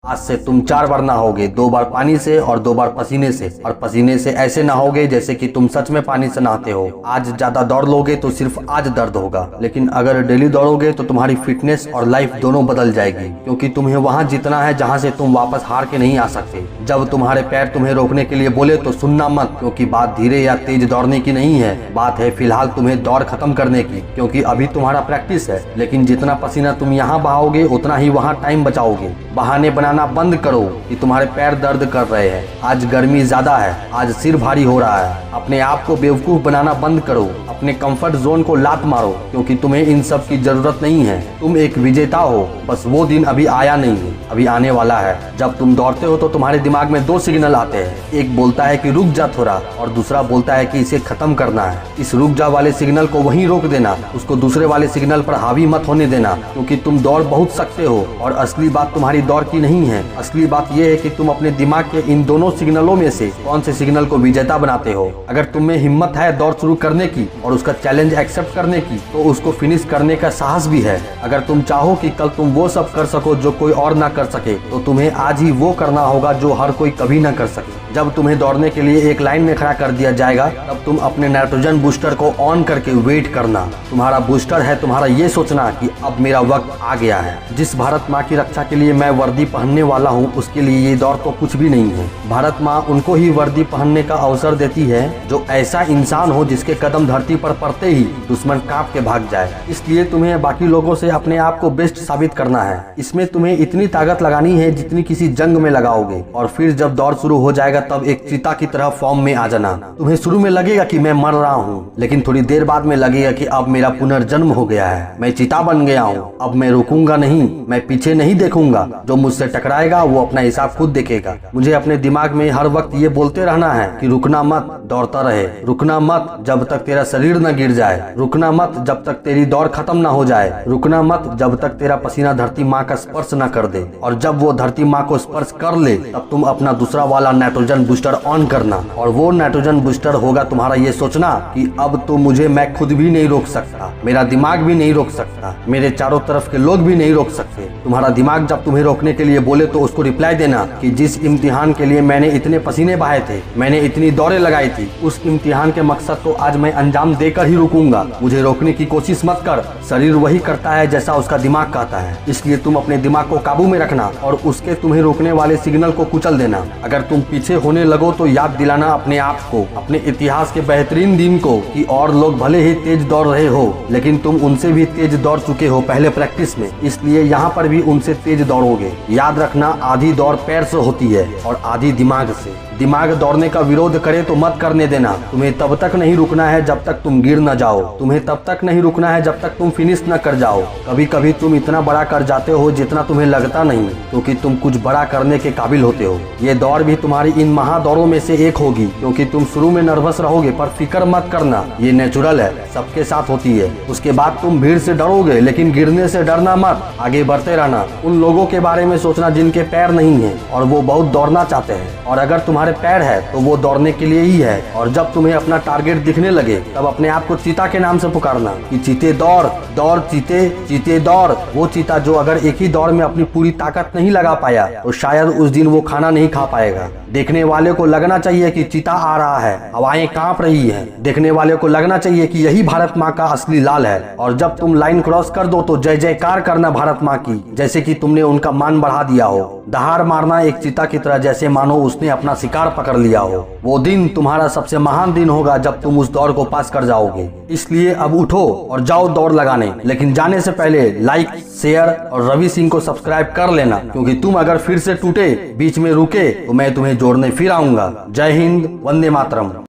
आज से तुम 4 बार नहाओगे, 2 बार पानी से और 2 बार पसीने से। और पसीने से ऐसे नहाओगे जैसे कि तुम सच में पानी से नहाते हो। आज ज्यादा दौड़ लोगे तो सिर्फ आज दर्द होगा, लेकिन अगर डेली दौड़ोगे तो तुम्हारी फिटनेस और लाइफ दोनों बदल जाएगी, क्योंकि तुम्हें वहाँ जीतना है जहाँ से तुम वापस हार के नहीं आ सकते। जब तुम्हारे पैर तुम्हें रोकने के लिए बोले तो सुनना मत, क्योंकि बात धीरे या तेज दौड़ने की नहीं है, बात है फिलहाल तुम्हें दौड़ खत्म करने की, क्योंकि अभी तुम्हारा प्रैक्टिस है। लेकिन जितना पसीना तुम यहाँ बहाओगे उतना ही वहाँ टाइम बचाओगे। बहाने बनाना बंद करो कि तुम्हारे पैर दर्द कर रहे हैं, आज गर्मी ज्यादा है, आज सिर भारी हो रहा है। अपने आप को बेवकूफ बनाना बंद करो, अपने कंफर्ट जोन को लात मारो, क्योंकि तुम्हें इन सब की जरूरत नहीं है। तुम एक विजेता हो, बस वो दिन अभी आया नहीं है, अभी आने वाला है। जब तुम दौड़ते हो तो तुम्हारे दिमाग में 2 सिग्नल आते हैं, एक बोलता है कि रुक जा थोड़ा और दूसरा बोलता है कि इसे खत्म करना है। इस रुक जा वाले सिग्नल को वहीं रोक देना, उसको दूसरे वाले सिग्नल पर हावी मत होने देना, क्योंकि तुम दौड़ बहुत सकते हो। और असली बात तुम्हारी दौड़ की नहीं है, असली बात यह है कि तुम अपने दिमाग के इन दोनों सिग्नलों में से कौन से सिग्नल को विजेता बनाते हो। अगर तुम में हिम्मत है दौड़ शुरू करने की और उसका चैलेंज एक्सेप्ट करने की, तो उसको फिनिश करने का साहस भी है। अगर तुम चाहो कि कल तुम वो सब कर सको जो कोई और ना कर सके, तो तुम्हें आज ही वो करना होगा जो हर कोई कभी ना कर सके। जब तुम्हें दौड़ने के लिए एक लाइन में खड़ा कर दिया जाएगा, तब तुम अपने नाइट्रोजन बूस्टर को ऑन करके वेट करना। तुम्हारा बूस्टर है तुम्हारा ये सोचना कि अब मेरा वक्त आ गया है। जिस भारत माँ की रक्षा के लिए मैं वर्दी पहनने वाला हूँ, उसके लिए ये दौड़ तो कुछ भी नहीं है। भारत माँ उनको ही वर्दी पहनने का अवसर देती है जो ऐसा इंसान हो जिसके कदम धरती पर पड़ते ही दुश्मन कांप के भाग जाए। इसलिए तुम्हें बाकी लोगों से अपने आप को बेस्ट साबित करना है। इसमें तुम्हें इतनी ताकत लगानी है जितनी किसी जंग में लगाओगे, और फिर जब दौड़ शुरू हो जाएगा तब एक चीता की तरह फॉर्म में आ जाना। तुम्हें शुरू में लगेगा कि मैं मर रहा हूँ, लेकिन थोड़ी देर बाद में लगेगा कि अब मेरा पुनर्जन्म हो गया है, मैं चीता बन गया हूँ। अब मैं रुकूंगा नहीं, मैं पीछे नहीं देखूंगा। जो मुझसे टकराएगा वो अपना हिसाब खुद देखेगा। मुझे अपने दिमाग में हर वक्त ये बोलते रहना है कि रुकना मत, दौड़ता रहे। रुकना मत जब तक तेरा शरीर न गिर जाए, रुकना मत जब तक तेरी दौड़ खत्म न हो जाए, रुकना मत जब तक तेरा पसीना धरती माँ का स्पर्श न कर दे। और जब वो धरती माँ को स्पर्श कर ले, तब तुम अपना दूसरा वाला नाइट्रोजन बूस्टर ऑन करना। और वो नाइट्रोजन बूस्टर होगा तुम्हारा ये सोचना कि अब तो मुझे मैं खुद भी नहीं रोक सकता, मेरा दिमाग भी नहीं रोक सकता, मेरे चारों तरफ के लोग भी नहीं रोक सकते। तुम्हारा दिमाग जब तुम्हें रोकने के लिए बोले तो उसको रिप्लाई देना कि जिस इम्तिहान के लिए मैंने इतने पसीने बहाए थे, मैंने इतनी दौड़ें लगाई थी, उस इम्तिहान के मकसद को आज मैं अंजाम देकर ही रुकूंगा। मुझे रोकने की कोशिश मत कर, शरीर वही करता है जैसा उसका दिमाग कहता है। इसलिए तुम अपने दिमाग को काबू में रखना और उसके तुम्हें रोकने वाले सिग्नल को कुचल देना। अगर तुम पीछे होने लगो तो याद दिलाना अपने आप को, अपने इतिहास के बेहतरीन दिन को, कि और लोग भले ही तेज दौड़ रहे हो, लेकिन तुम उनसे भी तेज दौड़ चुके हो पहले प्रैक्टिस में, इसलिए यहाँ पर भी उनसे तेज दौड़ोगे। याद रखना, आधी दौड़ पैर से होती है और आधी दिमाग से। दिमाग दौड़ने का विरोध करे तो मत करने देना। तुम्हें तब तक नहीं रुकना है जब तक तुम गिर न जाओ, तुम्हें तब तक नहीं रुकना है जब तक तुम फिनिश न कर जाओ। कभी कभी तुम इतना बड़ा कर जाते हो जितना तुम्हें लगता नहीं, क्योंकि तुम कुछ बड़ा करने के काबिल होते हो। ये दौड़ भी तुम्हारी इन महादौड़ों में से एक होगी, क्योंकि तुम शुरू में नर्वस रहोगे, पर फिक्र मत करना, ये नेचुरल है, सबके साथ होती है। उसके बाद तुम भीड़ से डरोगे, लेकिन गिरने से डरना मत, आगे बढ़ते रहना। उन लोगों के बारे में सोचना जिनके पैर नहीं है और वो बहुत दौड़ना चाहते हैं, और अगर तुम्हारे पैर है तो वो दौड़ने के लिए ही है। और जब तुम्हें अपना टारगेट दिखने लगे, तब अपने आप को चीता के नाम से पुकारना कि चीते दौड़, दौड़ चीते, चीते दौड़। वो चीता जो अगर एक ही दौड़ में अपनी पूरी ताकत नहीं लगा पाया, तो शायद उस दिन वो खाना नहीं खा पाएगा। देखने वाले को लगना चाहिए कि चीता आ रहा है, हवाएं कांप रही हैं। देखने वाले को लगना चाहिए कि यही भारत माँ का असली लाल है। और जब तुम लाइन क्रॉस कर दो तो जय जयकार करना भारत माँ की, जैसे कि तुमने उनका मान बढ़ा दिया हो। दहाड़ मारना एक चीता की तरह, जैसे मानो उसने अपना शिकार पकड़ लिया हो। वो दिन तुम्हारा सबसे महान दिन होगा जब तुम उस दौड़ को पास कर जाओगे। इसलिए अब उठो और जाओ दौड़ लगाने, लेकिन जाने से पहले लाइक, शेयर और रवि सिंह को सब्सक्राइब कर लेना, क्योंकि तुम अगर फिर से टूटे, बीच में रुके, तो मैं तुम्हें जोड़ने फिर आऊंगा। जय हिंद, वंदे मातरम।